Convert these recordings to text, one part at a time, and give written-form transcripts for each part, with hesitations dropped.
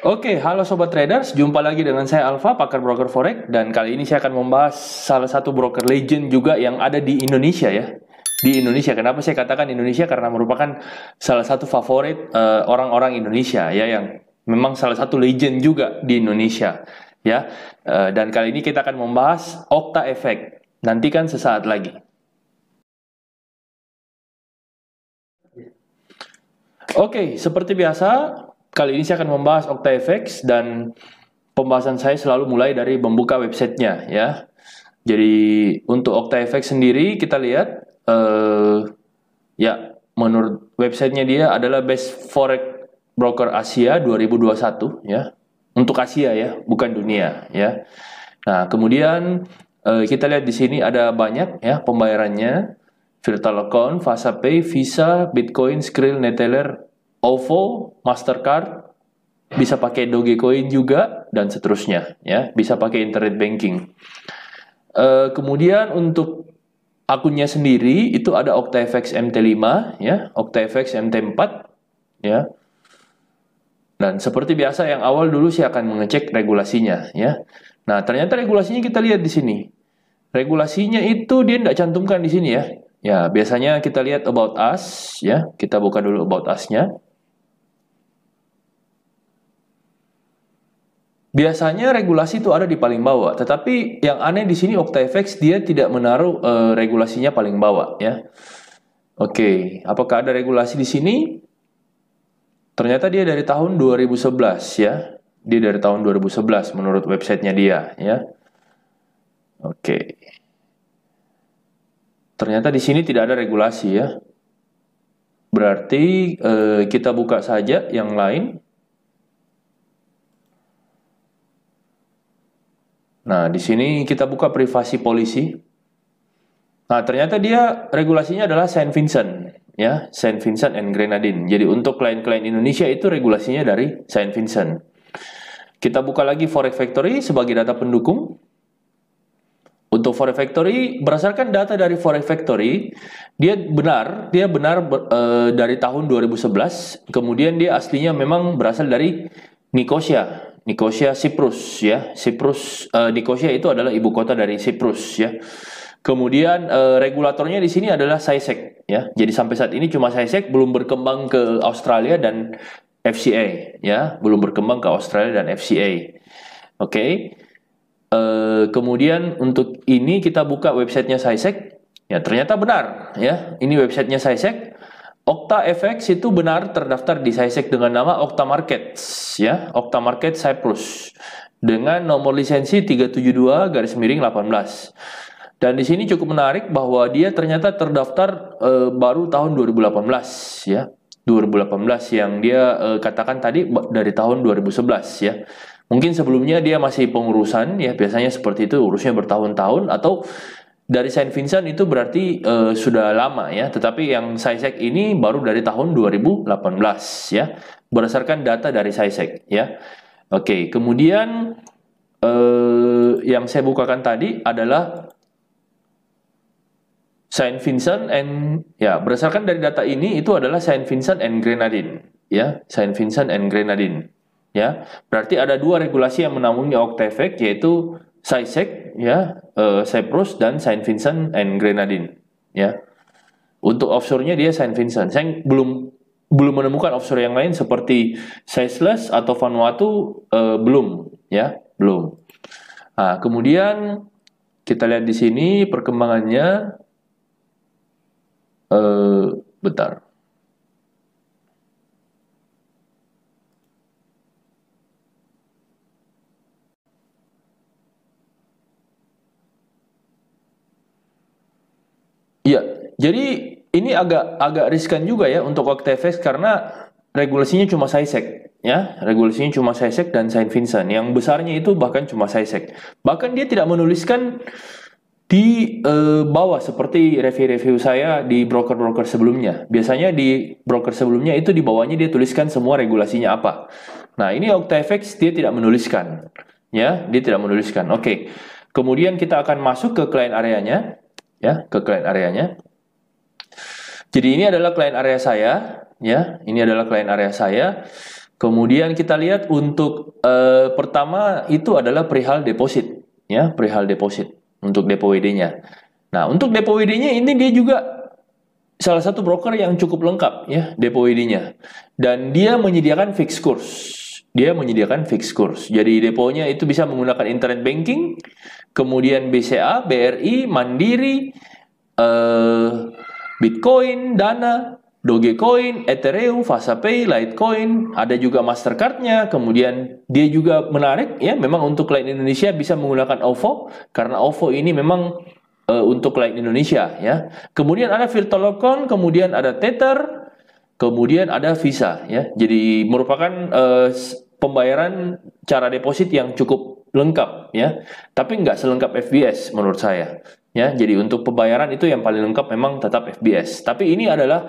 Oke, halo Sobat Traders, jumpa lagi dengan saya Alfa, pakar broker forex, dan kali ini saya akan membahas salah satu broker legend juga yang ada di Indonesia ya. Di Indonesia, kenapa saya katakan Indonesia? Karena merupakan salah satu favorit orang-orang Indonesia ya, yang memang salah satu legend juga di Indonesia ya. Dan kali ini kita akan membahas Okta Effect. Nantikan sesaat lagi. Oke, seperti biasa, kali ini saya akan membahas OctaFX dan pembahasan saya selalu mulai dari membuka websitenya ya. Jadi untuk OctaFX sendiri kita lihat ya menurut websitenya dia adalah Best Forex Broker Asia 2021 ya. Untuk Asia ya, bukan dunia ya. Nah, kemudian kita lihat di sini ada banyak ya pembayarannya. Virtual Account, FasaPay, Visa, Bitcoin, Skrill, Neteller, OVO, Mastercard, bisa pakai Dogecoin juga dan seterusnya ya, bisa pakai internet banking. Kemudian untuk akunnya sendiri itu ada OctaFX MT5 ya, OctaFX MT4 ya. Dan seperti biasa yang awal dulu saya akan mengecek regulasinya ya. Nah, ternyata regulasinya kita lihat di sini. Regulasinya itu dia tidak cantumkan di sini ya. Ya, biasanya kita lihat about us ya. Kita buka dulu about us-nya. Biasanya regulasi itu ada di paling bawah, tetapi yang aneh di sini OctaFX dia tidak menaruh regulasinya paling bawah ya. Oke, apakah ada regulasi di sini? Ternyata dia dari tahun 2011 ya. Dia dari tahun 2011 menurut websitenya dia ya. Oke. Ternyata di sini tidak ada regulasi ya. Berarti kita buka saja yang lain. Nah, di sini kita buka privasi policy. Nah, ternyata dia regulasinya adalah Saint Vincent ya, Saint Vincent and Grenadines. Jadi untuk klien-klien Indonesia itu regulasinya dari Saint Vincent. Kita buka lagi Forex Factory sebagai data pendukung. Untuk Forex Factory, berdasarkan data dari Forex Factory, dia benar dari tahun 2011. Kemudian dia aslinya memang berasal dari Nicosia, Siprus ya. Nicosia itu adalah ibu kota dari Siprus ya. Kemudian regulatornya di sini adalah SISEC ya. Jadi sampai saat ini cuma SISEC, belum berkembang ke Australia dan FCA ya, belum berkembang ke Australia dan FCA. Oke. Kemudian untuk ini kita buka websitenya SISEC. Ya, ternyata benar ya. Ini websitenya SISEC. OctaFX itu benar terdaftar di SISEC dengan nama Okta Markets ya, Okta Market Cyprus dengan nomor lisensi 372/18. Dan di sini cukup menarik bahwa dia ternyata terdaftar baru tahun 2018 ya. 2018 yang dia katakan tadi dari tahun 2011 ya. Mungkin sebelumnya dia masih pengurusan ya, biasanya seperti itu, urusnya bertahun-tahun, atau dari Saint Vincent itu berarti sudah lama ya, tetapi yang SISEC ini baru dari tahun 2018 ya, berdasarkan data dari SISEC ya. Oke, kemudian yang saya bukakan tadi adalah Saint Vincent and ya, berdasarkan dari data ini itu adalah Saint Vincent and Grenadines ya, Saint Vincent and Grenadines ya. Berarti ada dua regulasi yang menaungi OctaFX, yaitu SISEC ya, Cyprus, dan Saint Vincent and Grenadines ya. Untuk offshore-nya dia Saint Vincent. Saya belum menemukan offshore yang lain seperti Seychelles atau Vanuatu, belum ya, belum. Nah, kemudian kita lihat di sini perkembangannya. Bentar. Iya, jadi ini agak riskan juga ya untuk OctaFX karena regulasinya cuma SISEC ya, regulasinya cuma SISEC dan Saint Vincent. Yang besarnya itu bahkan cuma SISEC. Bahkan dia tidak menuliskan di bawah seperti review-review saya di broker-broker sebelumnya. Biasanya di broker sebelumnya itu di bawahnya dia tuliskan semua regulasinya apa. Nah, ini OctaFX dia tidak menuliskan. Ya, dia tidak menuliskan. Oke. Kemudian kita akan masuk ke client areanya ya, ke client areanya. Jadi ini adalah client area saya ya. Ini adalah client area saya. Kemudian kita lihat untuk pertama itu adalah perihal deposit, ya, perihal deposit untuk depo WD-nya. Nah, untuk depo WD-nya ini dia juga salah satu broker yang cukup lengkap, ya, depo WD-nya. Dan dia menyediakan fixed course. Dia menyediakan fixed course. Jadi deponya itu bisa menggunakan internet banking, kemudian BCA, BRI, Mandiri, Bitcoin, Dana, Dogecoin, Ethereum, Fasapay, Litecoin, ada juga Mastercard-nya. Kemudian dia juga menarik, ya, memang untuk klien Indonesia bisa menggunakan OVO karena OVO ini memang untuk klien Indonesia, ya. Kemudian ada Virtual.com, kemudian ada Tether, kemudian ada Visa, ya. Jadi merupakan pembayaran cara deposit yang cukup lengkap, ya. Tapi nggak selengkap FBS menurut saya. Ya, jadi untuk pembayaran itu yang paling lengkap memang tetap FBS. Tapi ini adalah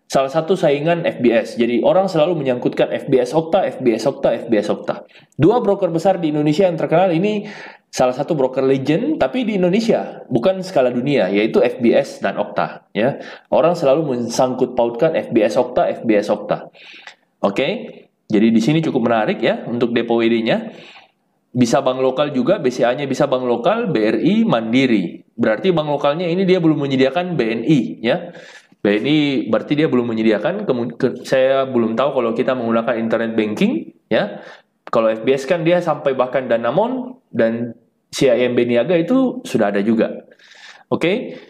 salah satu saingan FBS. Jadi orang selalu menyangkutkan FBS Okta, FBS Okta, FBS Okta. Dua broker besar di Indonesia yang terkenal ini salah satu broker legend, tapi di Indonesia, bukan skala dunia, yaitu FBS dan Okta. Ya, orang selalu mensangkut pautkan FBS Okta, FBS Okta. Oke, jadi di sini cukup menarik, ya, untuk depo WD-nya. Bisa bank lokal juga, BCA-nya bisa bank lokal, BRI, Mandiri. Berarti bank lokalnya ini dia belum menyediakan BNI, ya. BNI berarti dia belum menyediakan. Saya belum tahu kalau kita menggunakan internet banking, ya. Kalau FBS kan dia sampai bahkan Danamon dan CIMB Niaga itu sudah ada juga. Oke.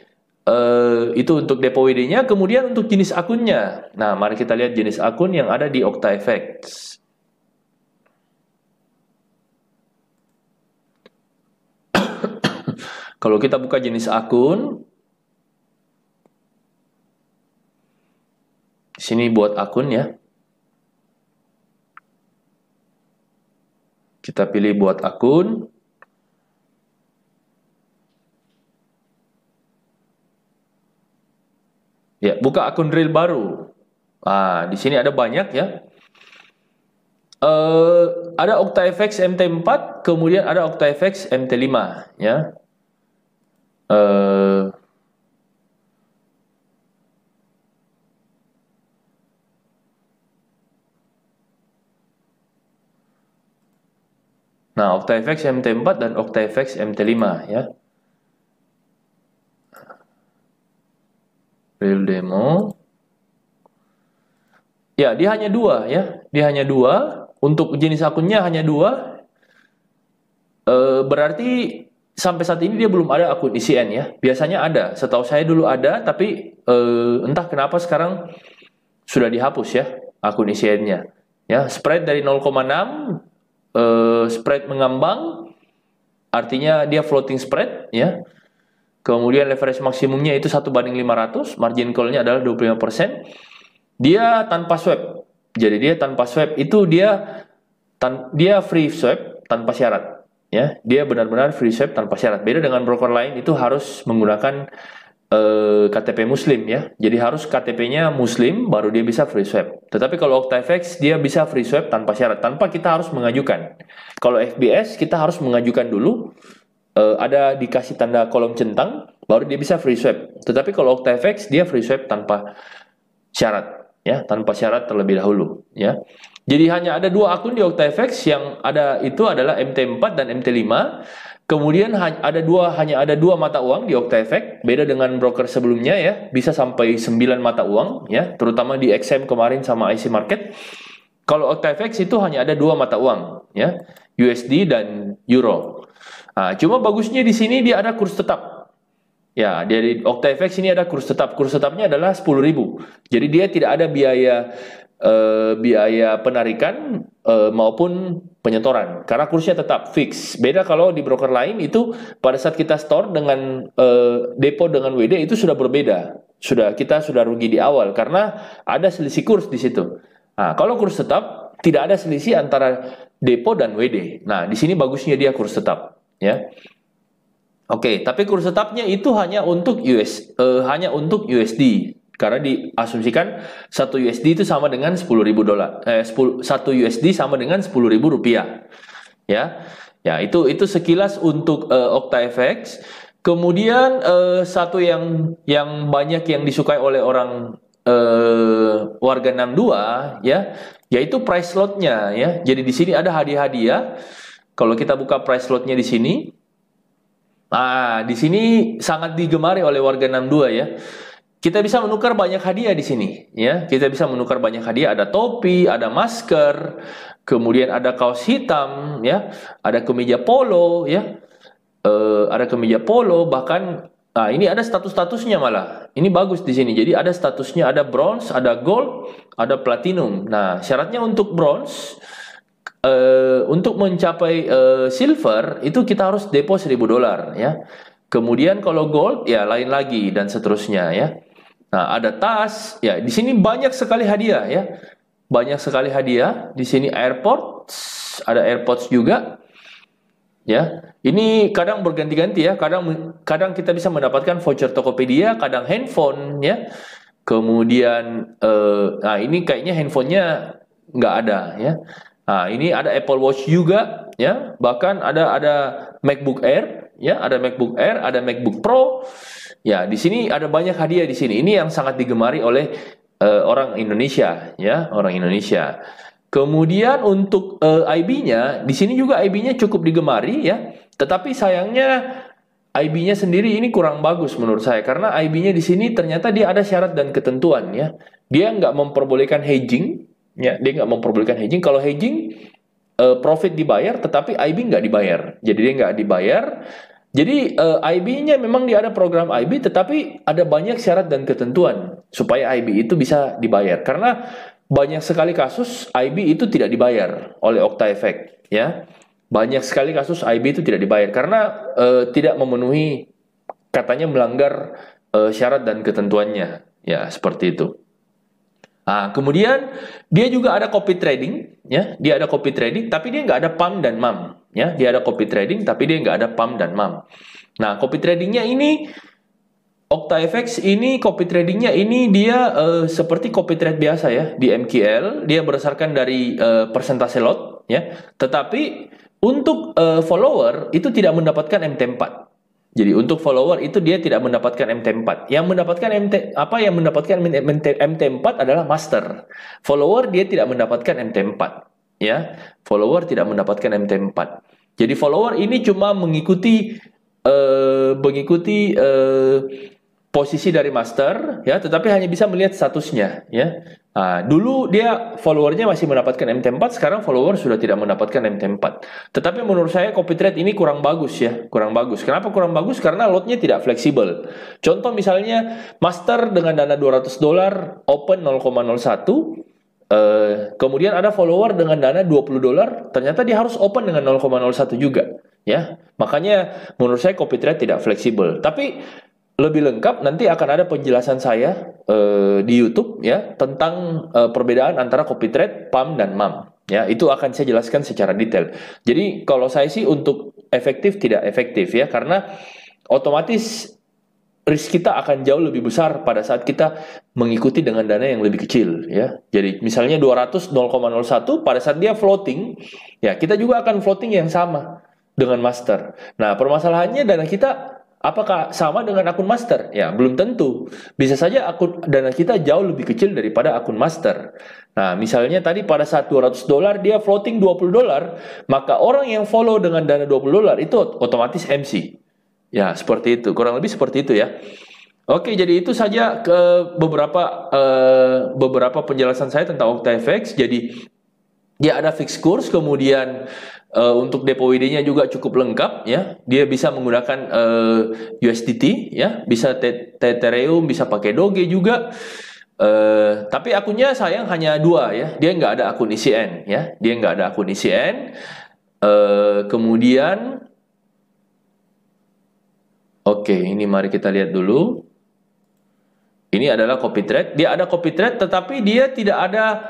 Itu untuk depo WD-nya. Kemudian untuk jenis akunnya. Nah, mari kita lihat jenis akun yang ada di OktaFX. Kalau kita buka jenis akun, di sini buat akun, ya. Kita pilih buat akun. Ya, buka akun real baru. Nah, di sini ada banyak, ya. Ada OktaFX MT4, kemudian ada OktaFX MT5, ya. Nah, OktaFX MT4 dan OktaFX MT5, ya. Real demo. Ya, dia hanya dua, ya. Dia hanya dua. Untuk jenis akunnya hanya dua. Berarti sampai saat ini dia belum ada akun ICN, ya. Biasanya ada. Setahu saya dulu ada, tapi entah kenapa sekarang sudah dihapus, ya, akun ICN-nya. Ya, spread dari 0,6, spread mengambang, artinya dia floating spread, ya. Kemudian leverage maksimumnya itu 1/500, margin call-nya adalah 25%. Dia tanpa swap. Jadi dia tanpa swap itu dia free swap tanpa syarat, ya. Dia benar-benar free swap tanpa syarat. Beda dengan broker lain itu harus menggunakan KTP Muslim, ya. Jadi harus KTP-nya Muslim baru dia bisa free swap. Tetapi kalau OktaFX dia bisa free swap tanpa syarat, tanpa kita harus mengajukan. Kalau FBS kita harus mengajukan dulu, ada dikasih tanda kolom centang baru dia bisa free swap. Tetapi kalau OktaFX dia free swap tanpa syarat, ya, tanpa syarat terlebih dahulu, ya. Jadi hanya ada dua akun di OktaFX, yang ada itu adalah MT4 dan MT5. Kemudian hanya ada dua mata uang di OktaFX, beda dengan broker sebelumnya, ya, bisa sampai 9 mata uang, ya, terutama di XM kemarin sama IC Market. Kalau OktaFX itu hanya ada dua mata uang, ya, USD dan Euro. Nah, cuma bagusnya di sini dia ada kurs tetap. Ya, dari OktaFX ini ada kurs tetap. Kurs tetapnya adalah 10.000. Jadi dia tidak ada biaya penarikan maupun penyetoran karena kursnya tetap fix. Beda kalau di broker lain itu pada saat kita store dengan depo dengan WD itu sudah berbeda. Kita sudah rugi di awal karena ada selisih kurs di situ. Nah, kalau kurs tetap tidak ada selisih antara depo dan WD. Nah, di sini bagusnya dia kurs tetap, ya. Oke, tapi kurs tetapnya itu hanya untuk USD. Karena diasumsikan 1 USD itu sama dengan 10.000 dolar. 1 USD sama dengan 10.000 rupiah. Ya. Ya, itu sekilas untuk OktaFX. Kemudian satu yang banyak yang disukai oleh orang warga 62, ya, yaitu price lotnya ya. Jadi di sini ada hadiah-hadiah. Kalau kita buka price lotnya di sini, di sini sangat digemari oleh warga 62 ya. Kita bisa menukar banyak hadiah di sini ya. Kita bisa menukar banyak hadiah, ada topi, ada masker, kemudian ada kaos hitam ya, ada kemeja polo ya. Ada kemeja polo, bahkan ini ada status-statusnya malah. Ini bagus di sini. Jadi ada statusnya, ada bronze, ada gold, ada platinum. Nah, syaratnya untuk bronze, untuk mencapai silver itu kita harus depo $1.000 ya. Kemudian kalau gold ya lain lagi dan seterusnya ya. Nah, ada tas ya. Di sini banyak sekali hadiah ya. Banyak sekali hadiah. Di sini AirPods, ada AirPods juga. Ya, ini kadang berganti-ganti ya. Kadang kita bisa mendapatkan voucher Tokopedia, kadang handphone ya. Kemudian ini kayaknya handphonenya nggak ada ya. Nah, ini ada Apple Watch juga ya. Bahkan ada MacBook Air ya, ada MacBook Air, ada MacBook Pro. Ya, di sini ada banyak hadiah di sini. Ini yang sangat digemari oleh orang Indonesia ya, orang Indonesia. Kemudian untuk IB-nya, di sini juga IB-nya cukup digemari ya. Tetapi sayangnya IB-nya sendiri ini kurang bagus menurut saya, karena IB-nya di sini ternyata dia ada syarat dan ketentuan ya. Dia nggak memperbolehkan hedging ya, dia nggak memperbolehkan hedging. Kalau hedging profit dibayar, tetapi IB nggak dibayar. Jadi dia nggak dibayar. Jadi IB-nya memang dia ada program IB, tetapi ada banyak syarat dan ketentuan supaya IB itu bisa dibayar. Karena banyak sekali kasus IB itu tidak dibayar oleh OctaEfec ya. Banyak sekali kasus IB itu tidak dibayar karena tidak memenuhi, katanya melanggar syarat dan ketentuannya ya, seperti itu. Nah, kemudian dia juga ada copy trading ya. Dia ada copy trading tapi dia nggak ada pump dan MAM ya. Dia ada copy trading tapi dia nggak ada pump dan MAM. Nah, copy tradingnya ini OctaEfec ini copy tradingnya ini dia seperti copy trade biasa ya di MQL, dia berdasarkan dari persentase lot ya. Tetapi untuk follower itu tidak mendapatkan MT4. Jadi untuk follower itu dia tidak mendapatkan MT4. Yang mendapatkan MT4 adalah master. Follower dia tidak mendapatkan MT4 ya. Follower tidak mendapatkan MT4. Jadi follower ini cuma mengikuti posisi dari master ya, tetapi hanya bisa melihat statusnya ya. Nah, dulu dia followernya masih mendapatkan MT4, sekarang follower sudah tidak mendapatkan MT4. Tetapi menurut saya copy trade ini kurang bagus ya, kurang bagus. Kenapa kurang bagus? Karena lotnya tidak fleksibel. Contoh misalnya master dengan dana $200 open 0,01, kemudian ada follower dengan dana $20, ternyata dia harus open dengan 0,01 juga ya. Makanya menurut saya copy trade tidak fleksibel. Tapi lebih lengkap nanti akan ada penjelasan saya di YouTube ya tentang perbedaan antara copy trade, pump dan MAM ya. Itu akan saya jelaskan secara detail. Jadi kalau saya sih untuk efektif tidak efektif ya, karena otomatis risk kita akan jauh lebih besar pada saat kita mengikuti dengan dana yang lebih kecil ya. Jadi misalnya 200 0,01 pada saat dia floating ya, kita juga akan floating yang sama dengan master. Nah, permasalahannya dana kita apakah sama dengan akun master? Ya, belum tentu. Bisa saja akun dana kita jauh lebih kecil daripada akun master. Nah, misalnya tadi pada saat $200 dia floating $20, maka orang yang follow dengan dana $20 itu otomatis MC. Ya, seperti itu. Kurang lebih seperti itu ya. Oke, jadi itu saja ke beberapa penjelasan saya tentang OctaEfec. Jadi dia ada fixed course, kemudian untuk depo WD-nya juga cukup lengkap ya. Dia bisa menggunakan USDT ya, bisa Ethereum, bisa pakai Doge juga. Tapi akunnya sayang hanya 2 ya. Dia nggak ada akun ICN ya. Dia nggak ada akun ICN. Kemudian oke, ini mari kita lihat dulu. Ini adalah copy trade. Dia ada copy trade tetapi dia tidak ada,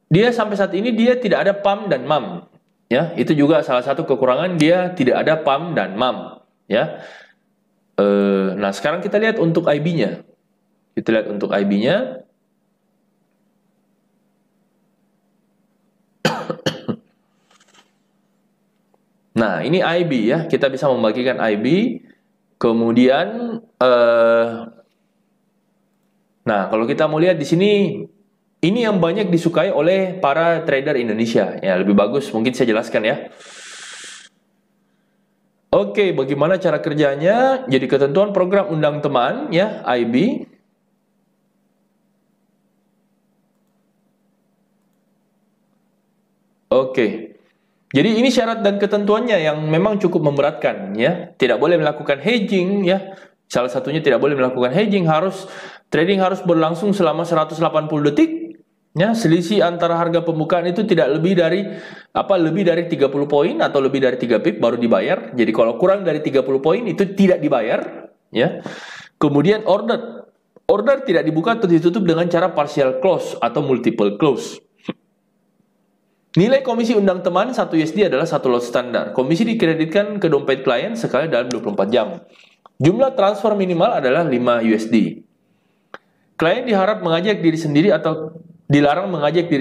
dia sampai saat ini dia tidak ada pump dan MAM. Ya, itu juga salah satu kekurangan, dia tidak ada pump dan MAM. Ya, nah sekarang kita lihat untuk IB-nya. Kita lihat untuk IB-nya. Nah, ini IB ya. Kita bisa membagikan IB. Kemudian, nah kalau kita mau lihat di sini, ini yang banyak disukai oleh para trader Indonesia. Ya, lebih bagus mungkin saya jelaskan ya. Oke, bagaimana cara kerjanya? Jadi ketentuan program undang teman ya, IB. Oke. Jadi ini syarat dan ketentuannya yang memang cukup memberatkan ya. Tidak boleh melakukan hedging ya. Salah satunya tidak boleh melakukan hedging, trading harus berlangsung selama 180 detik. Ya, selisih antara harga pembukaan itu tidak lebih dari 30 poin atau lebih dari 3 pip baru dibayar. Jadi kalau kurang dari 30 poin itu tidak dibayar, ya. Kemudian order tidak dibuka atau ditutup dengan cara partial close atau multiple close. Nilai komisi undang teman 1 USD adalah 1 lot standar. Komisi dikreditkan ke dompet klien sekali dalam 24 jam. Jumlah transfer minimal adalah 5 USD. Klien dilarang mengajak diri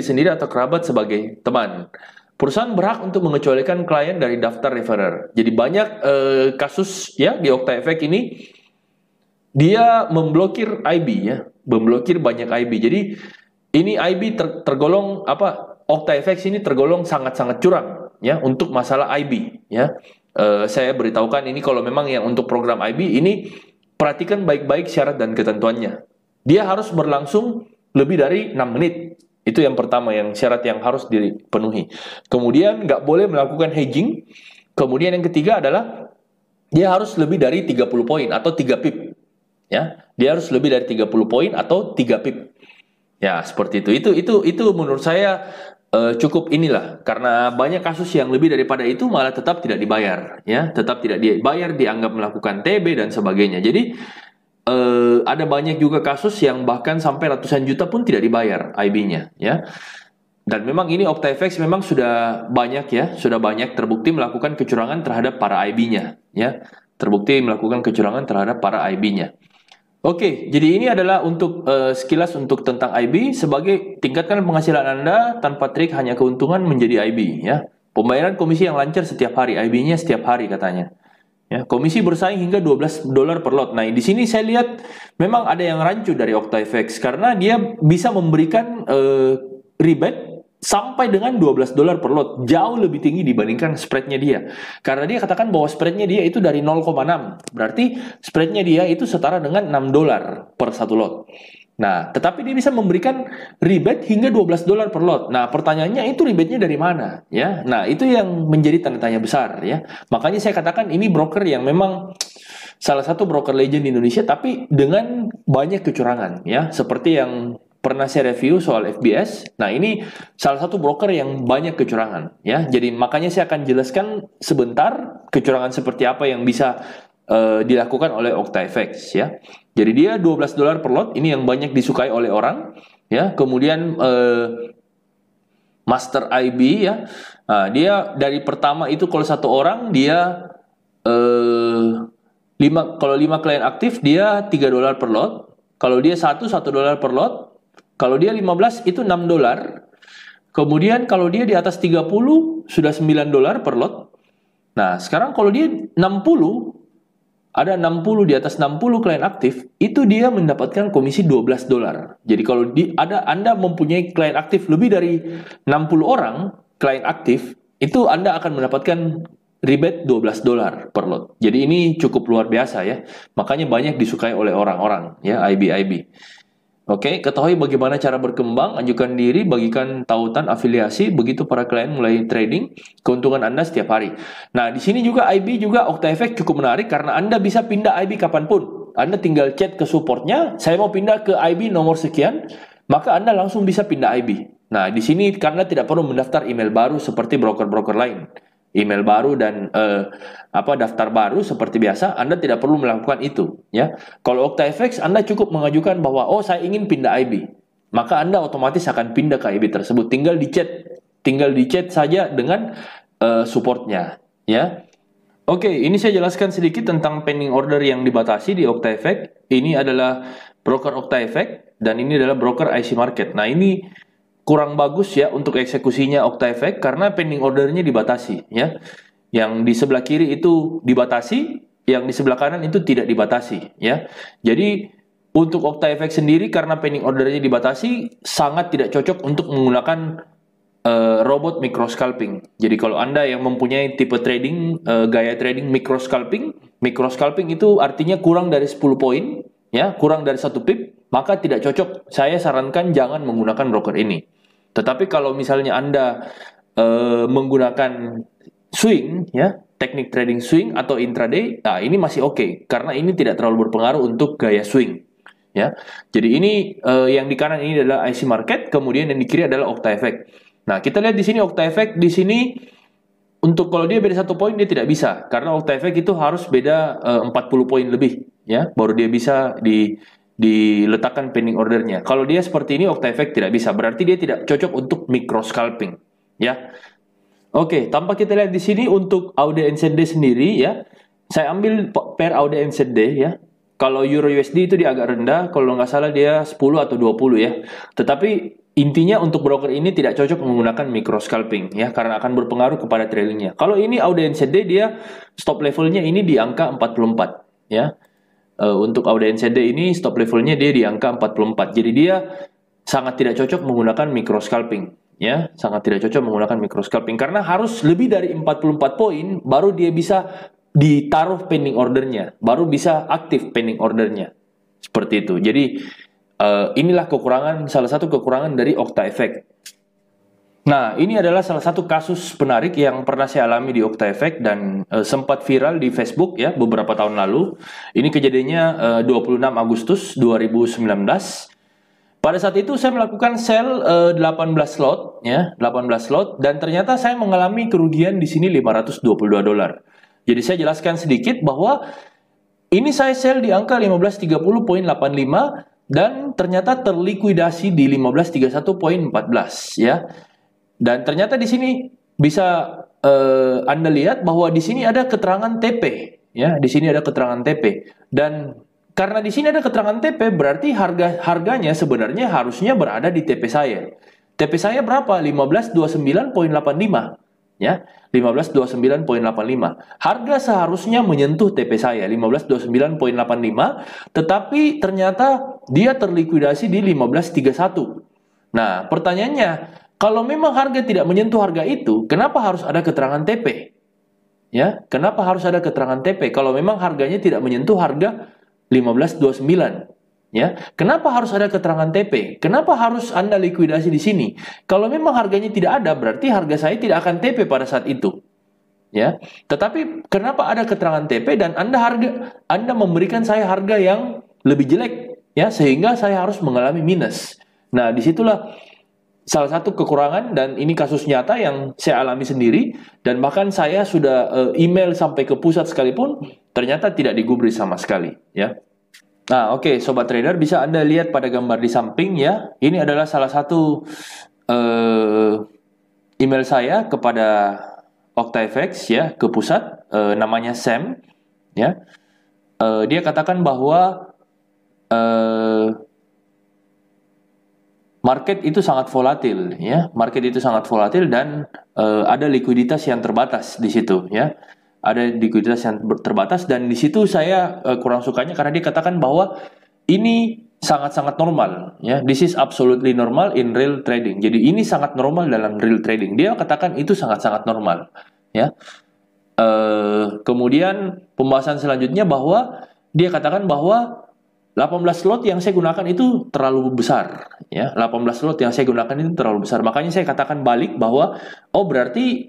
sendiri atau kerabat sebagai teman. Perusahaan berhak untuk mengecualikan klien dari daftar referrer. Jadi banyak kasus ya di OctaFX ini dia memblokir IB ya, memblokir banyak IB. Jadi ini IB tergolong OctaFX ini tergolong sangat-sangat curang ya untuk masalah IB ya. Saya beritahukan ini kalau memang yang untuk program IB ini perhatikan baik-baik syarat dan ketentuannya. Dia harus berlangsung lebih dari 6 menit. Itu yang pertama, yang syarat yang harus dipenuhi. Kemudian nggak boleh melakukan hedging. Kemudian yang ketiga adalah dia harus lebih dari 30 poin atau 3 pip. Ya, dia harus lebih dari 30 poin atau 3 pip. Ya, seperti itu. Itu menurut saya cukup inilah, karena banyak kasus yang lebih daripada itu malah tetap tidak dibayar, ya, tetap tidak dibayar, dianggap melakukan TB dan sebagainya. Jadi ada banyak juga kasus yang bahkan sampai ratusan juta pun tidak dibayar IB-nya, ya. Dan memang ini OctaFX memang sudah banyak terbukti melakukan kecurangan terhadap para IB-nya, ya. Terbukti melakukan kecurangan terhadap para IB-nya. Oke, jadi ini adalah untuk sekilas untuk tentang IB. Sebagai tingkatkan penghasilan Anda tanpa trik hanya keuntungan menjadi IB, ya. Pembayaran komisi yang lancar setiap hari, IB-nya setiap hari katanya. Ya, komisi bersaing hingga $12 per lot. Nah, di sini saya lihat memang ada yang rancu dari OctaFX karena dia bisa memberikan rebate sampai dengan $12 per lot, jauh lebih tinggi dibandingkan spreadnya dia. Karena dia katakan bahwa spreadnya dia itu dari 0,6, berarti spreadnya dia itu setara dengan $6 per satu lot. Nah, tetapi dia bisa memberikan rebate hingga $12 per lot. Nah, pertanyaannya itu rebate-nya dari mana, ya? Nah, itu yang menjadi tanda tanya besar, ya. Makanya saya katakan ini broker yang memang salah satu broker legend di Indonesia, tapi dengan banyak kecurangan, ya. Seperti yang pernah saya review soal FBS. Nah, ini salah satu broker yang banyak kecurangan, ya. Jadi makanya saya akan jelaskan sebentar kecurangan seperti apa yang bisa dilakukan oleh OctaFX, ya. Jadi dia $12 per lot, ini yang banyak disukai oleh orang, ya. Kemudian Master IB, ya. Nah, dia dari pertama itu kalau satu orang dia kalau 5 klien aktif dia $3 per lot. Kalau dia $1 per lot. Kalau dia 15 itu $6. Kemudian kalau dia di atas 30 sudah $9 per lot. Nah, sekarang kalau dia 60 ada 60 di atas 60 klien aktif, itu dia mendapatkan komisi $12. Jadi kalau Anda mempunyai klien aktif lebih dari 60 orang klien aktif, itu Anda akan mendapatkan rebate $12 per lot. Jadi ini cukup luar biasa, ya. Makanya banyak disukai oleh orang-orang, ya, IB. Oke, ketahui bagaimana cara berkembang, ajukan diri, bagikan tautan afiliasi, begitu para klien mulai trading, keuntungan Anda setiap hari. Nah, di sini juga IB juga OctaFX cukup menarik karena Anda bisa pindah IB kapanpun. Anda tinggal chat ke supportnya, saya mau pindah ke IB nomor sekian, maka Anda langsung bisa pindah IB. Nah, di sini karena tidak perlu mendaftar email baru seperti broker-broker lain. Email baru dan daftar baru seperti biasa, Anda tidak perlu melakukan itu, ya. Kalau OctaFX Anda cukup mengajukan bahwa saya ingin pindah IB, maka Anda otomatis akan pindah ke IB tersebut. Tinggal di chat saja dengan supportnya, ya. Oke, ini saya jelaskan sedikit tentang pending order yang dibatasi di OctaFX. Ini adalah broker OctaFX dan ini adalah broker IC Market. Nah, ini kurang bagus, ya, untuk eksekusinya OctaFX karena pending ordernya dibatasi, ya. Yang di sebelah kiri itu dibatasi, yang di sebelah kanan itu tidak dibatasi, ya. Jadi Untuk OctaFX sendiri karena pending ordernya dibatasi, sangat tidak cocok untuk menggunakan robot micro scalping. Jadi kalau Anda yang mempunyai tipe trading, gaya trading micro scalping itu artinya kurang dari 10 poin, ya, kurang dari 1 pip, maka tidak cocok. Saya sarankan jangan menggunakan broker ini. Tetapi kalau misalnya Anda menggunakan swing, ya, teknik trading swing atau intraday, nah ini masih oke, karena ini tidak terlalu berpengaruh untuk gaya swing. Ya, jadi ini yang di kanan ini adalah IC market, kemudian yang di kiri adalah OctaFX. Nah, kita lihat di sini OctaFX di sini untuk kalau dia beda 1 poin dia tidak bisa, karena OctaFX itu harus beda 40 poin lebih, ya, baru dia bisa diletakkan pending ordernya. Kalau dia seperti ini OctaFX tidak bisa, berarti dia tidak cocok untuk micro scalping, ya. Oke, tanpa kita lihat di sini untuk AUD NZD sendiri, ya, saya ambil pair AUD NZD, ya. Kalau Euro USD itu dia agak rendah, kalau nggak salah dia 10 atau 20 ya. Tetapi intinya untuk broker ini tidak cocok menggunakan micro scalping ya, karena akan berpengaruh kepada trailingnya. Kalau ini AUD NZD dia stop levelnya ini di angka 44 ya. Untuk AUD NZD ini stop levelnya dia di angka 44. Jadi dia sangat tidak cocok menggunakan micro scalping ya, sangat tidak cocok menggunakan micro scalping karena harus lebih dari 44 poin baru dia bisa ditaruh pending ordernya, baru bisa aktif pending ordernya. Seperti itu. Jadi inilah salah satu kekurangan dari OctaFX. Nah, ini adalah salah satu kasus penarik yang pernah saya alami di OctaFX dan sempat viral di Facebook ya beberapa tahun lalu. Ini kejadiannya 26 Agustus 2019. Pada saat itu saya melakukan sell 18 slot ya, 18 slot dan ternyata saya mengalami kerugian di sini $522. Jadi saya jelaskan sedikit bahwa ini saya sell di angka 1530.85 dan ternyata terlikuidasi di 1531.14 ya. Dan ternyata di sini bisa Anda lihat bahwa di sini ada keterangan TP ya, di sini ada keterangan TP dan karena di sini ada keterangan TP berarti harganya sebenarnya harusnya berada di TP saya. TP saya berapa? 1529.85 ya. 1529.85. Harga seharusnya menyentuh TP saya 1529.85, tetapi ternyata dia terlikuidasi di 1531. Nah, pertanyaannya, kalau memang harga tidak menyentuh harga itu, kenapa harus ada keterangan TP? Ya, kenapa harus ada keterangan TP kalau memang harganya tidak menyentuh harga 1529? Ya, kenapa harus ada keterangan TP? Kenapa harus Anda likuidasi di sini? Kalau memang harganya tidak ada, berarti harga saya tidak akan TP pada saat itu. Ya, tetapi kenapa ada keterangan TP dan Anda memberikan saya harga yang lebih jelek, ya, sehingga saya harus mengalami minus. Nah, disitulah salah satu kekurangan dan ini kasus nyata yang saya alami sendiri dan bahkan saya sudah email sampai ke pusat sekalipun ternyata tidak digubris sama sekali, ya. Nah, oke, Sobat Trader, bisa Anda lihat pada gambar di samping ya. Ini adalah salah satu email saya kepada OctaFX ya, ke pusat, namanya Sam ya. Dia katakan bahwa market itu sangat volatil ya. Market itu sangat volatil dan ada likuiditas yang terbatas di situ ya. Ada likuiditas yang terbatas dan di situ saya kurang sukanya karena dia katakan bahwa ini sangat-sangat normal ya. This is absolutely normal in real trading. Jadi ini sangat normal dalam real trading. Dia katakan itu sangat-sangat normal ya. Kemudian pembahasan selanjutnya bahwa dia katakan bahwa 18 slot yang saya gunakan itu terlalu besar ya. 18 slot yang saya gunakan itu terlalu besar. Makanya saya katakan balik bahwa berarti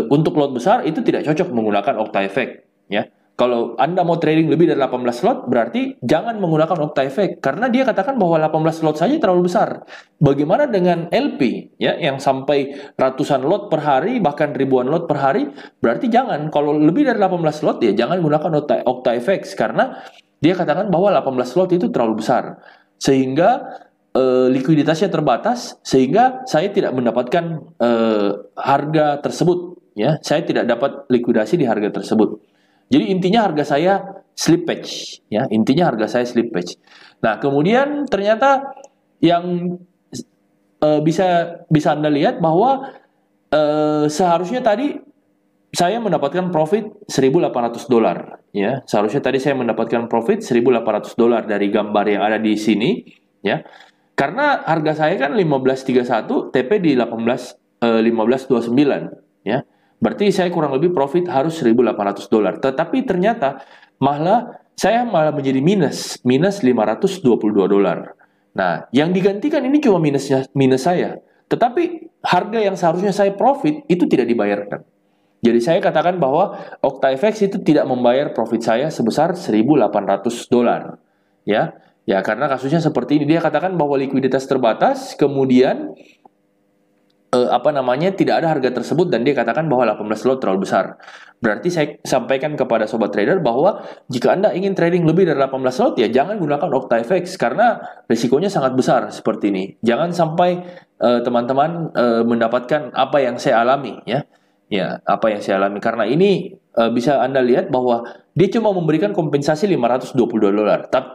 untuk lot besar itu tidak cocok menggunakan OctaFX ya. Kalau Anda mau trading lebih dari 18 slot berarti jangan menggunakan OctaFX karena dia katakan bahwa 18 slot saja terlalu besar. Bagaimana dengan LP ya yang sampai ratusan lot per hari bahkan ribuan lot per hari? Berarti jangan. Kalau lebih dari 18 slot ya jangan gunakan OctaFX karena dia katakan bahwa 18 slot itu terlalu besar sehingga likuiditasnya terbatas sehingga saya tidak mendapatkan harga tersebut ya. Saya tidak dapat likuidasi di harga tersebut. Jadi intinya harga saya slippage ya. Intinya harga saya slippage. Nah, kemudian ternyata yang bisa Anda lihat bahwa seharusnya tadi saya mendapatkan profit $1.800 ya. Seharusnya tadi saya mendapatkan profit $1.800 dari gambar yang ada di sini, ya. Karena harga saya kan 15.31, TP di 15.29, ya. Berarti saya kurang lebih profit harus $1.800. Tetapi ternyata saya malah menjadi minus $522. Nah, yang digantikan ini cuma minus saya. Tetapi harga yang seharusnya saya profit itu tidak dibayarkan. Jadi saya katakan bahwa OctaFX itu tidak membayar profit saya sebesar $1.800. Ya. Ya, karena kasusnya seperti ini. Dia katakan bahwa likuiditas terbatas, kemudian tidak ada harga tersebut, dan dia katakan bahwa 18 lot terlalu besar. Berarti saya sampaikan kepada sobat trader bahwa jika Anda ingin trading lebih dari 18 lot, ya jangan gunakan OctaFX karena risikonya sangat besar seperti ini. Jangan sampai teman-teman mendapatkan apa yang saya alami, ya. Ya, apa yang saya alami, karena ini bisa Anda lihat bahwa dia cuma memberikan kompensasi $522.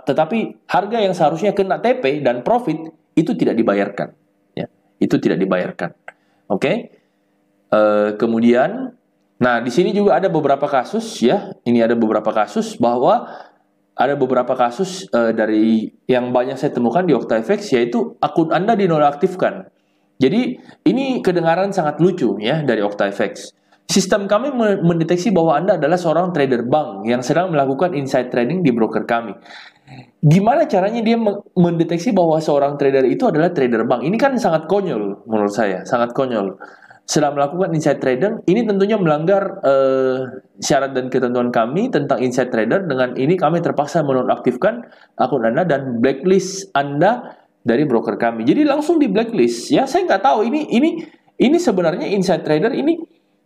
Tetapi harga yang seharusnya kena TP dan profit itu tidak dibayarkan. Ya, itu tidak dibayarkan. Oke. Kemudian, nah di sini juga ada beberapa kasus, ya. Ini ada beberapa kasus bahwa ada beberapa kasus dari yang banyak saya temukan di OctaFX, yaitu akun Anda dinonaktifkan. Jadi ini kedengaran sangat lucu, ya, dari OctaFX. Sistem kami mendeteksi bahwa Anda adalah seorang trader bank yang sedang melakukan inside trading di broker kami. Gimana caranya dia mendeteksi bahwa seorang trader itu adalah trader bank? Ini kan sangat konyol menurut saya, sangat konyol. Sedang melakukan inside trading, ini tentunya melanggar syarat dan ketentuan kami tentang inside trader. Dengan ini kami terpaksa menonaktifkan akun Anda dan blacklist Anda dari broker kami. Jadi langsung di blacklist, ya. Saya nggak tahu ini sebenarnya inside trader ini.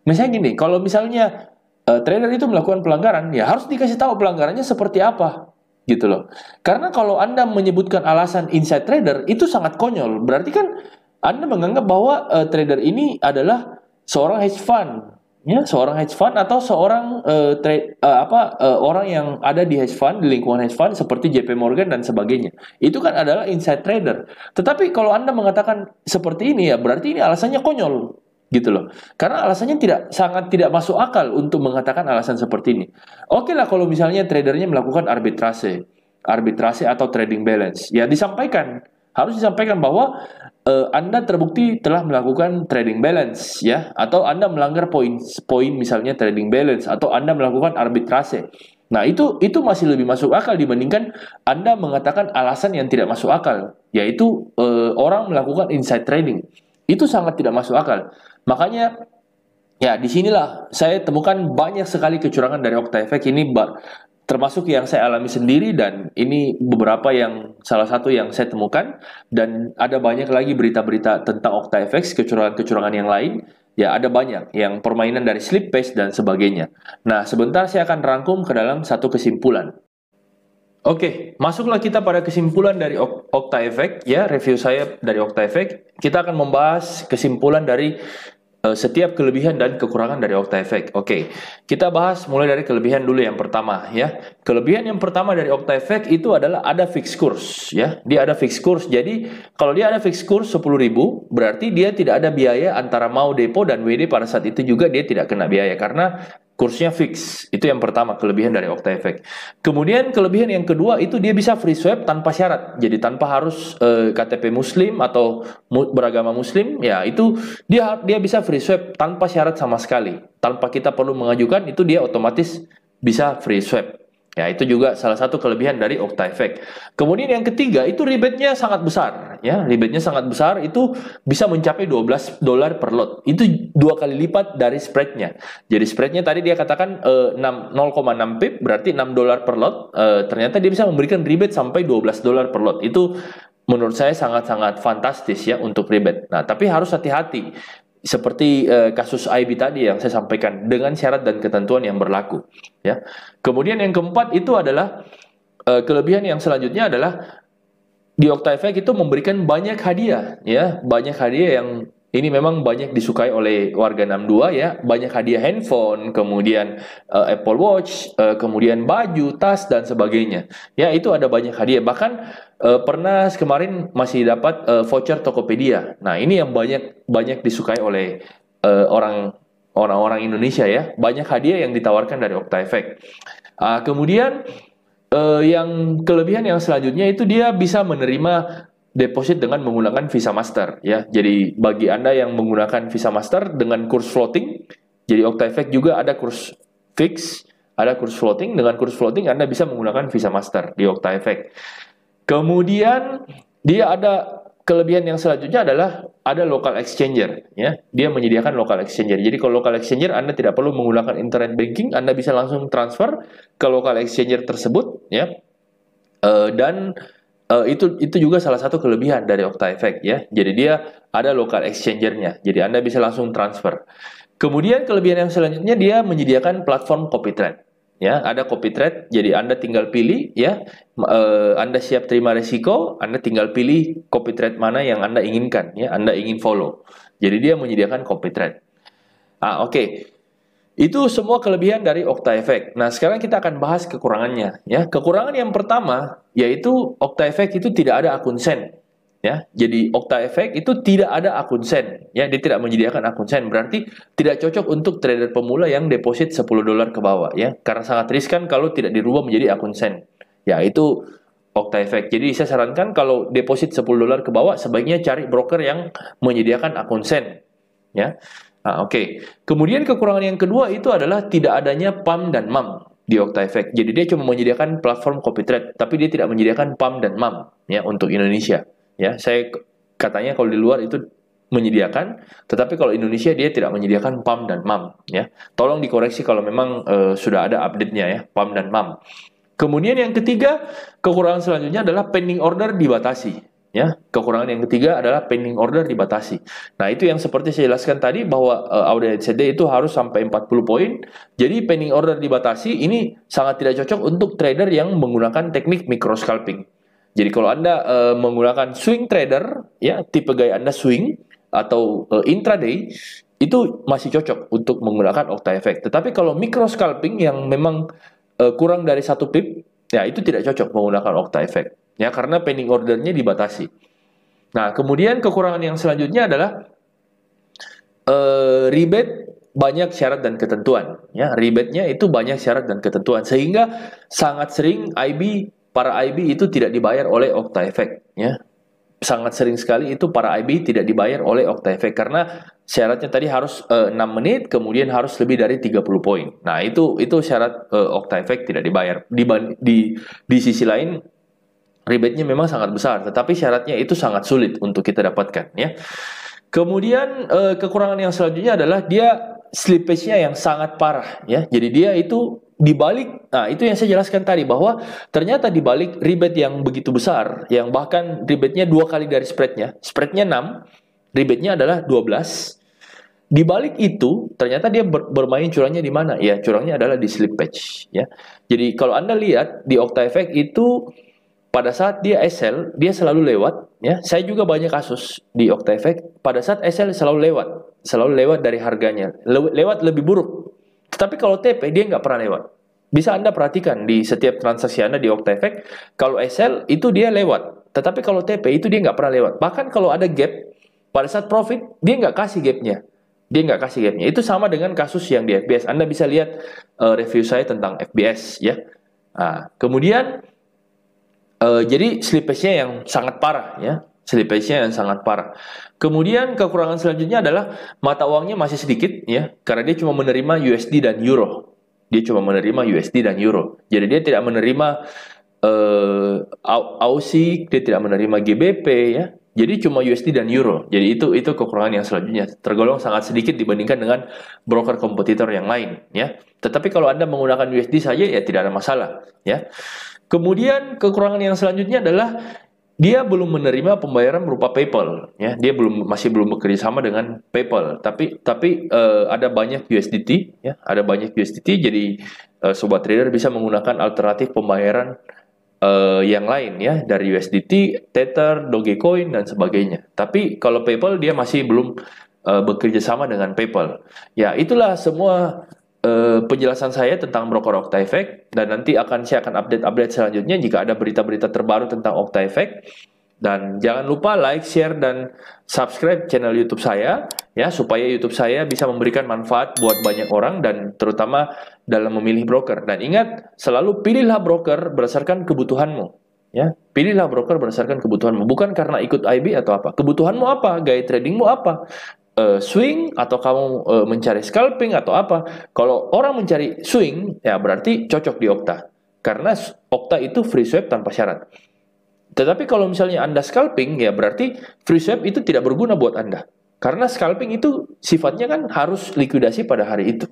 Misalnya gini, kalau misalnya trader itu melakukan pelanggaran, ya harus dikasih tahu pelanggarannya seperti apa, gitu loh. Karena kalau Anda menyebutkan alasan inside trader itu sangat konyol. Berarti kan Anda menganggap bahwa trader ini adalah seorang hedge fund, ya, seorang hedge fund atau seorang orang yang ada di hedge fund, di lingkungan hedge fund seperti JP Morgan dan sebagainya. Itu kan adalah inside trader. Tetapi kalau Anda mengatakan seperti ini, ya berarti ini alasannya konyol, gitu loh. Karena alasannya sangat tidak masuk akal untuk mengatakan alasan seperti ini. Oke lah kalau misalnya tradernya melakukan arbitrase atau trading balance, ya harus disampaikan bahwa Anda terbukti telah melakukan trading balance, ya, atau Anda melanggar poin misalnya trading balance, atau Anda melakukan arbitrase. Nah, itu masih lebih masuk akal dibandingkan Anda mengatakan alasan yang tidak masuk akal, yaitu orang melakukan inside trading. Itu sangat tidak masuk akal. Makanya, ya, disinilah saya temukan banyak sekali kecurangan dari OctaFX ini, termasuk yang saya alami sendiri, dan ini salah satu yang saya temukan, dan ada banyak lagi berita-berita tentang OctaFX, kecurangan-kecurangan yang lain. Ya, ada banyak yang permainan dari slip paste dan sebagainya. Nah, sebentar saya akan rangkum ke dalam satu kesimpulan. Oke, masuklah kita pada kesimpulan dari OctaFX, ya, review saya dari OctaFX. Kita akan membahas kesimpulan dari setiap kelebihan dan kekurangan dari OctaFX. Oke, kita bahas mulai dari kelebihan dulu yang pertama, ya. Kelebihan yang pertama dari OctaFX itu adalah ada fixed course, ya. Dia ada fixed course. Jadi kalau dia ada fixed course 10.000, berarti dia tidak ada biaya antara mau depo dan WD. Pada saat itu juga dia tidak kena biaya karena kursnya fix. Itu yang pertama, kelebihan dari OctaFX. Kemudian kelebihan yang kedua itu dia bisa free swap tanpa syarat. Jadi tanpa harus KTP muslim atau beragama muslim, ya itu dia bisa free swap tanpa syarat sama sekali. Tanpa kita perlu mengajukan, itu dia otomatis bisa free swap. Ya, itu juga salah satu kelebihan dari OctaFX. Kemudian yang ketiga, itu rebate-nya sangat besar, ya. Rebate-nya sangat besar, itu bisa mencapai $12 per lot. Itu 2 kali lipat dari spread-nya. Jadi spread-nya tadi dia katakan 0,6 pip, berarti $6 per lot. Ternyata dia bisa memberikan rebate sampai $12 per lot. Itu menurut saya sangat-sangat fantastis, ya, untuk rebate. Nah, tapi harus hati-hati. Seperti kasus IB tadi yang saya sampaikan, dengan syarat dan ketentuan yang berlaku, ya. Kemudian yang keempat itu adalah kelebihan yang selanjutnya adalah di OctaFX itu memberikan banyak hadiah, ya, banyak hadiah yang ini memang banyak disukai oleh warga 62, ya. Banyak hadiah handphone, kemudian Apple Watch, kemudian baju, tas dan sebagainya. Ya, itu ada banyak hadiah. Bahkan pernah kemarin masih dapat voucher Tokopedia. Nah, ini yang banyak disukai oleh orang-orang Indonesia, ya. Banyak hadiah yang ditawarkan dari OctaFX. Kemudian yang kelebihan yang selanjutnya itu dia bisa menerima deposit dengan menggunakan Visa Master ya. Jadi bagi Anda yang menggunakan Visa Master dengan kurs floating, jadi OctaEFEC juga ada kurs fix, ada kurs floating. Dengan kurs floating Anda bisa menggunakan Visa Master di OctaEFEC. Kemudian dia ada kelebihan yang selanjutnya adalah ada local exchanger ya. Dia menyediakan local exchanger. Jadi kalau local exchanger Anda tidak perlu menggunakan internet banking, Anda bisa langsung transfer ke local exchanger tersebut ya. Dan itu juga salah satu kelebihan dari OctaEFEC ya. Jadi dia ada local exchangernya. Jadi Anda bisa langsung transfer. Kemudian kelebihan yang selanjutnya dia menyediakan platform copy trade. Ya, ada copy trade, jadi Anda tinggal pilih ya, Anda siap terima resiko, Anda tinggal pilih copy trade mana yang Anda inginkan ya, Anda ingin follow. Jadi dia menyediakan copy trade. Oke. Itu semua kelebihan dari OctaEFEC. Nah, sekarang kita akan bahas kekurangannya ya. Kekurangan yang pertama yaitu OctaEFEC itu tidak ada akun SEN. Ya, jadi OctaEFEC itu tidak ada akun SEN, ya, dia tidak menyediakan akun SEN, berarti tidak cocok untuk trader pemula yang deposit $10 ke bawah, ya, karena sangat riskan kalau tidak dirubah menjadi akun SEN. Ya, itu OctaEFEC. Jadi saya sarankan kalau deposit $10 ke bawah, sebaiknya cari broker yang menyediakan akun SEN, ya. Oke. Kemudian kekurangan yang kedua itu adalah tidak adanya PAM dan MAM di OctaEFEC. Jadi dia cuma menyediakan platform copy trade, tapi dia tidak menyediakan PAM dan MAM, ya, untuk Indonesia. Ya, saya katanya kalau di luar itu menyediakan, tetapi kalau Indonesia dia tidak menyediakan PAM dan MAM. Ya, tolong dikoreksi kalau memang sudah ada update-nya ya, PAM dan MAM. Kemudian yang ketiga, kekurangan selanjutnya adalah pending order dibatasi. Ya, kekurangan yang ketiga adalah pending order dibatasi. Nah, itu yang seperti saya jelaskan tadi bahwa audit CD itu harus sampai 40 poin. Jadi pending order dibatasi ini sangat tidak cocok untuk trader yang menggunakan teknik micro scalping. Jadi kalau Anda menggunakan swing trader, ya, tipe gaya Anda swing atau intraday, itu masih cocok untuk menggunakan OctaEFEC. Tetapi kalau micro scalping yang memang kurang dari 1 pip, ya itu tidak cocok menggunakan OctaEFEC. Ya, karena pending ordernya dibatasi. Nah, kemudian kekurangan yang selanjutnya adalah rebate banyak syarat dan ketentuan. Ya, rebate-nya itu banyak syarat dan ketentuan. Sehingga sangat sering para IB itu tidak dibayar oleh OctaEFEC, ya. Sangat sering sekali itu para IB tidak dibayar oleh OctaEFEC karena syaratnya tadi harus 6 menit, kemudian harus lebih dari 30 poin. Nah, itu syarat OctaEFEC tidak dibayar. Di sisi lain rebate-nya memang sangat besar, tetapi syaratnya itu sangat sulit untuk kita dapatkan, ya. Kemudian kekurangan yang selanjutnya adalah dia slippage-nya yang sangat parah, ya. Jadi dia itu dibalik, nah itu yang saya jelaskan tadi bahwa ternyata dibalik rebate yang begitu besar, yang bahkan rebate-nya 2 kali dari spread-nya 6, rebate-nya adalah 12. Dibalik itu ternyata dia bermain curangnya di mana? Ya, curangnya adalah di slippage, ya. Jadi kalau Anda lihat di OctaEFEC itu pada saat dia SL, dia selalu lewat, ya. Saya juga banyak kasus di OctaEFEC pada saat SL selalu lewat dari harganya, lewat lebih buruk. Tetapi kalau TP dia nggak pernah lewat. Bisa Anda perhatikan di setiap transaksi Anda di OctaEFEC, kalau SL itu dia lewat. Tetapi kalau TP itu dia nggak pernah lewat. Bahkan kalau ada gap, pada saat profit, dia nggak kasih gapnya. Itu sama dengan kasus yang di FBS. Anda bisa lihat review saya tentang FBS, ya. Nah, kemudian jadi slippage-nya yang sangat parah, ya. Kemudian kekurangan selanjutnya adalah mata uangnya masih sedikit, ya, karena dia cuma menerima USD dan Euro. Jadi dia tidak menerima Aussie, dia tidak menerima GBP, ya. Jadi cuma USD dan Euro. Jadi itu kekurangan yang selanjutnya. Tergolong sangat sedikit dibandingkan dengan broker kompetitor yang lain, ya. Tetapi kalau Anda menggunakan USD saja ya tidak ada masalah, ya. Kemudian kekurangan yang selanjutnya adalah dia belum menerima pembayaran berupa PayPal, ya. Dia masih belum bekerja sama dengan PayPal. Tapi ada banyak USDT, ya. Jadi sobat trader bisa menggunakan alternatif pembayaran yang lain, ya, dari USDT, Tether, Dogecoin dan sebagainya. Tapi kalau PayPal dia masih belum bekerja sama dengan PayPal. Ya, itulah semua penjelasan saya tentang broker OctaEFEC, dan nanti saya akan update selanjutnya jika ada berita-berita terbaru tentang OctaEFEC. Dan jangan lupa like, share, dan subscribe channel YouTube saya ya, supaya YouTube saya bisa memberikan manfaat buat banyak orang dan terutama dalam memilih broker. Dan ingat, selalu pilihlah broker berdasarkan kebutuhanmu. Ya, pilihlah broker berdasarkan kebutuhanmu, bukan karena ikut IB atau apa. Kebutuhanmu apa? Gaya tradingmu apa? Swing atau kamu mencari scalping atau apa? Kalau orang mencari swing, ya berarti cocok di Okta. Karena Okta itu free swap tanpa syarat. Tetapi kalau misalnya Anda scalping, ya berarti free swap itu tidak berguna buat Anda. Karena scalping itu sifatnya kan harus likuidasi pada hari itu.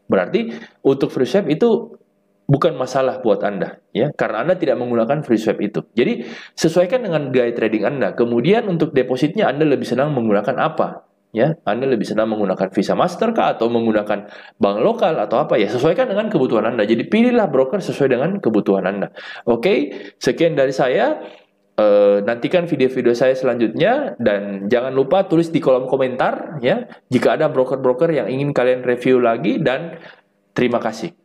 Berarti untuk free swap itu bukan masalah buat Anda, ya, karena Anda tidak menggunakan free swap itu. Jadi sesuaikan dengan gaya trading Anda. Kemudian untuk depositnya Anda lebih senang menggunakan apa? Ya, Anda lebih senang menggunakan Visa Master kah atau menggunakan bank lokal atau apa ya? Sesuaikan dengan kebutuhan Anda. Jadi pilihlah broker sesuai dengan kebutuhan Anda. Oke, sekian dari saya. Nantikan video-video saya selanjutnya dan jangan lupa tulis di kolom komentar ya jika ada broker-broker yang ingin kalian review lagi dan terima kasih.